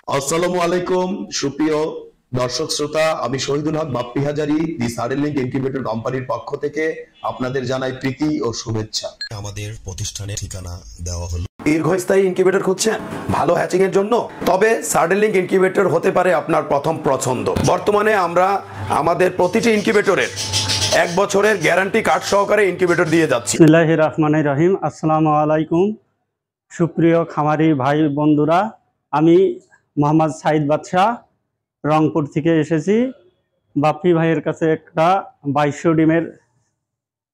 আসসালামু আলাইকুম সুপ্রিয় দর্শক শ্রোতা, আমি শহীদুল হক বাপ্পি হাজারি দি সাডেনলিংক ইনকিউবেটর কোম্পানির পক্ষ থেকে আপনাদের জানাই প্রীতি ও শুভেচ্ছা। আমাদের প্রতিষ্ঠানের ঠিকানা দেওয়া হলো। দীর্ঘস্থায়ী ইনকিউবেটর খুঁজছেন ভালো হ্যাচিং এর জন্য? তবে সাডেনলিংক ইনকিউবেটর হতে পারে আপনার প্রথম পছন্দ। বর্তমানে আমরা আমাদের প্রতিটি ইনকিউবেটরের 1 বছরের গ্যারান্টি কার্ড সহকারে ইনকিউবেটর দিয়ে যাচ্ছি। বিসমিল্লাহির রহমানির রহিম। আসসালামু আলাইকুম সুপ্রিয় খামারি ভাই বন্ধুরা, আমি মোহাম্মদ সাইদ বাদশাহ রংপুর থেকে এসেছি। বাপ্পি ভাইয়ের কাছে একটা 2200 ডিমের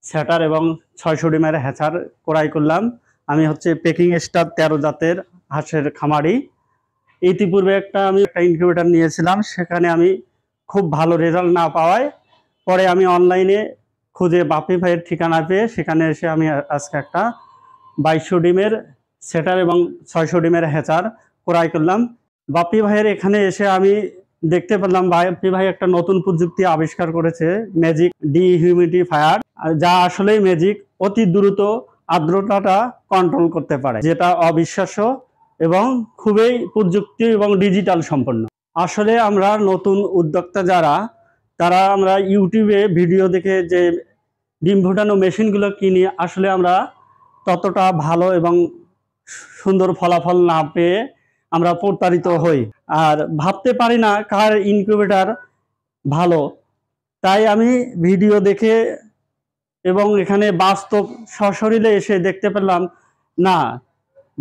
সেটার এবং 600 ডিমের হ্যাচার ক্রয় করলাম। আমি হচ্ছে পেকিং স্টার 13 জাতের হাঁসের খামারি। ইতিপূর্বে আমি একটা ইনকিউবেটর নিয়েছিলাম, সেখানে আমি খুব ভালো রেজাল্ট না পাওয়ায় পরে আমি অনলাইনে খুঁজে বাপ্পি ভাইয়ের ঠিকানা পেয়ে সেখানে এসে আমি আজকে একটা 2200 ডিমের সেটার এবং 600 ডিমের হ্যাচার ক্রয় করলাম। বাপ্পি ভাইয়ের এখানে এসে আমি দেখতে পেলাম বাপ্পি ভাই একটা নতুন প্রযুক্তি আবিষ্কার করেছে, ম্যাজিক ডিহিউমিডিফায়ার, যা আসলেই ম্যাজিক। অতি দ্রুত আর্দ্রতাটা কন্ট্রোল করতে পারে, যেটা অবিশ্বাস্য এবং খুবই প্রযুক্তি এবং ডিজিটাল সম্পন্ন। আসলে আমরা নতুন উদ্যোক্তা তারা আমরা ইউটিউবে ভিডিও দেখে যে ডিম ফুটানো মেশিনগুলো কিনি, আসলে আমরা ততটা ভালো এবং সুন্দর ফলাফল না পেয়ে আমরা প্রতারিত হই আর ভাবতে পারি না কার ইনকিউবেটর ভালো। তাই আমি ভিডিও দেখে এবং এখানে বাস্তব সশরীরে এসে দেখতে পেলাম না,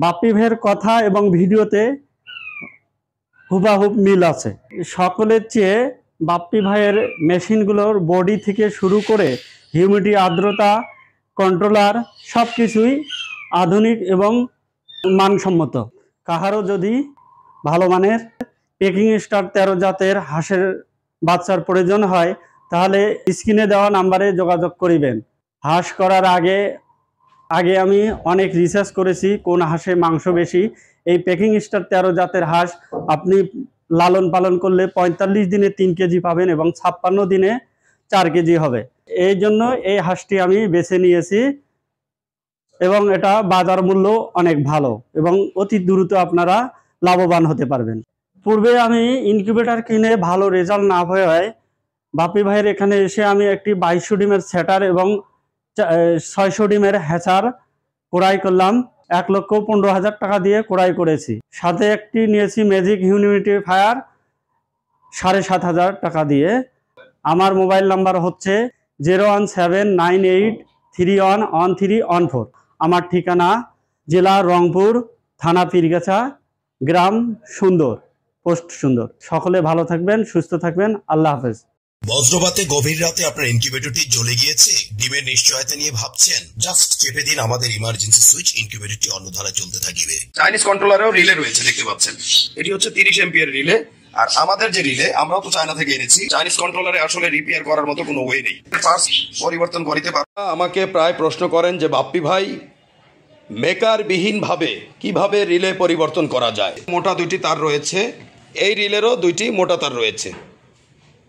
বাপ্পি ভাইয়ের কথা এবং ভিডিওতে হুবাহুব মিল আছে। সকলের চেয়ে বাপ্পি ভাইয়ের মেশিনগুলোর বডি থেকে শুরু করে হিউমিডিটি, আর্দ্রতা কন্ট্রোলার সব কিছুই আধুনিক এবং মানসম্মত। কাহারও যদি ভালো মানের পেকিং স্টার 13 জাতের হাঁসের বাচ্চার প্রয়োজন হয় তাহলে স্ক্রিনে দেওয়া নাম্বারে যোগাযোগ করিবেন। হাঁস করার আগে আমি অনেক রিসার্চ করেছি কোন হাঁসে মাংস বেশি। এই পেকিং স্টার 13 জাতের হাঁস আপনি লালন পালন করলে 45 দিনে 3 কেজি পাবেন এবং 56 দিনে 4 কেজি হবে। এই জন্য এই হাঁসটি আমি বেছে নিয়েছি এবং এটা বাজার মূল্য অনেক ভালো এবং অতি দ্রুত আপনারা লাভবান হতে পারবেন। পূর্বে আমি ইনকিউবেটর কিনে ভালো রেজাল্ট না হওয়ায় বাপ্পি ভাইয়ের এখানে এসে আমি একটি 2200 ডিমের সেটার এবং 600 ডিমের হ্যাচার ক্রয় করলাম। 1,15,000 টাকা দিয়ে ক্রয় করেছি। সাথে একটি নিয়েছি ম্যাজিক হিউমিডিফায়ার 7,500 টাকা দিয়ে। আমার মোবাইল নাম্বার হচ্ছে 01798311314। আমার ঠিকানা জেলা রংপুর, থানা পীরগাছা, গ্রাম সুন্দর, পোস্ট সুন্দর। সকলে ভালো থাকবেন, সুস্থ থাকবেন। আল্লাহ হাফেজ। বজ্রপাতে গভীর রাতে আপনার ইনকিউবেটরটি জ্বলে গিয়েছে? ডিমের নিশ্চয়তা নিয়ে ভাবছেন? জাস্ট চেপে দিন আমাদের ইমার্জেন্সি সুইচ, ইনকিউবেটরটি অন্য ধারায় চলতে থাকবে। চাইনিজ কন্ট্রোলারেও রিলে রয়েছে, দেখতে পাচ্ছেন। এটি হচ্ছে 30 এমপিয়ার রিলে। আর আমাদের যে রিলে আমরাও তো চায়না থেকে এনেছি। চাইনিজ কন্ট্রোলারে আসলে রিপেয়ার করার মতো কোনো ওয়ে নেই, পার্টস পরিবর্তন করিতে পারে। আমাকে প্রায় প্রশ্ন করেন যে বাপ্পি ভাই, মেকার বিহীন ভাবে কিভাবে রিলে পরিবর্তন করা যায়। মোটা 2টি তার রয়েছে, এই রিলেরও 2টি মোটা তার রয়েছে।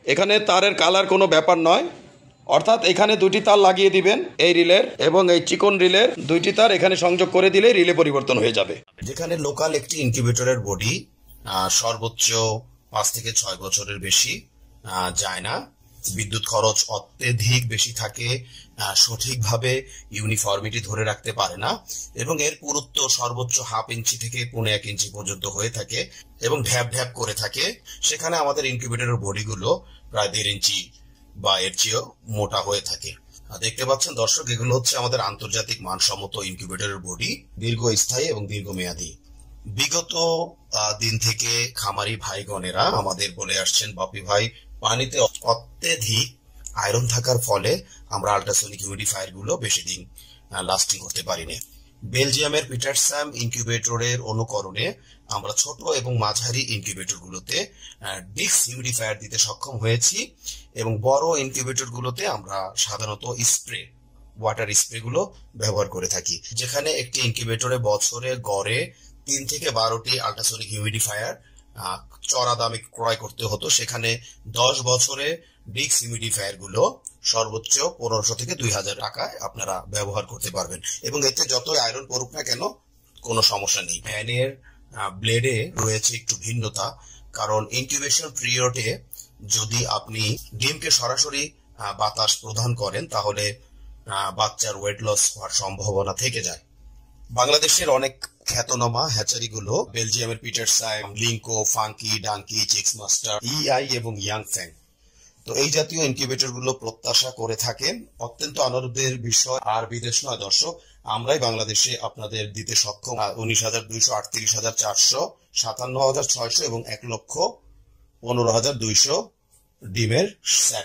এখানে তারের কালার কোনো ব্যাপার নয়, অর্থাৎ এখানে 2টি তার লাগিয়ে দিবেন এই রিলের এবং এই চিকন রিলের 2টি তার এখানে সংযোগ করে দিলে রিলে পরিবর্তন হয়ে যাবে। যেখানে লোকাল একটি ইনকিউবেটরের বডি সর্বোচ্চ 5 থেকে 6 বছরের বেশি যায় না, বিদ্যুৎ খরচ অত্যধিক বেশি থাকে, সঠিকভাবে ইউনিফর্মিটি ধরে রাখতে পারে না এবং এর পুরুত্ব সর্বোচ্চ 1/2 ইঞ্চি থেকে 1.25 ইঞ্চি পর্যন্ত হয়ে থাকে এবং ঢ্যাপ ঢ্যাপ করে থাকে, সেখানে আমাদের ইনকিউবেটরের বডিগুলো প্রায় 1.5 ইঞ্চি বা এর চেয়েও মোটা হয়ে থাকে। দেখতে পাচ্ছেন দর্শক, এগুলো হচ্ছে আমাদের আন্তর্জাতিক মানসম্মত ইনকিউবেটরের বডি, দীর্ঘস্থায়ী এবং দীর্ঘমেয়াদী। বিগত দিন থেকে খামারি ভাইগণেরা আমাদের বলে আসছেন, বাপ্পি ভাই, পানিতে অত্যধিক আয়রন থাকার ফলে আমরা আল্ট্রাসনিক হিউমিডিফায়ার গুলো বেশি দিন লাস্টিং করতে পারিনি। বেলজিয়ামের পিটারসাম ইনকিউবেটরের অনুকরণে আমরা ছোট এবং মাঝারি ইনকিউবেটর গুলোতে ডিক্স হিউমিডিফায়ার দিতে সক্ষম হয়েছি এবং বড় ইনকিউবেটর গুলোতে আমরা সাধারণত ওয়াটার স্প্রে গুলো ব্যবহার করে থাকি। যেখানে একটি ইনকিউবেটরে বছরে গড়ে 3 থেকে 12টি আল্ট্রাসনিক হিউমিডিফায়ার চড়া দামে ক্রয় করতে হতো, সেখানে 10 বছরে ডিক্স হিউমিডিফায়ার গুলো সর্বোচ্চ 1500 থেকে 2000 টাকায় আপনারা ব্যবহার করতে পারবেন এবং এতে যতই আয়রন পড়ুক না কেন কোনো সমস্যা নেই। ফ্যানের ব্লেডে রয়েছে একটু ভিন্নতা, কারণ ইনকিউবেশন পিরিয়ডে যদি আপনি ডিমকে সরাসরি বাতাস প্রদান করেন তাহলে বাচ্চার ওয়েট লস হওয়ার সম্ভাবনা থেকে যায়। বাংলাদেশের অনেক খ্যাতনামা হ্যাচারিগুলো বেলজিয়ামের পিটারসাইম, লিঙ্কো, ফাঙ্কি, ডাঙ্কি, চিক্স মাস্টার, ইআই এবং ইয়াংফ্যাং, তো এই জাতীয় ইনকিউবেটর গুলো প্রত্যাশা করে থাকেন। অত্যন্ত আনন্দের বিষয় আর বিদেশ নয় দর্শক, আমরাই বাংলাদেশে আপনাদের দিতে সক্ষম 19,200, 38,400, 57,600 এবং 1,15,200 ডিমের সেট।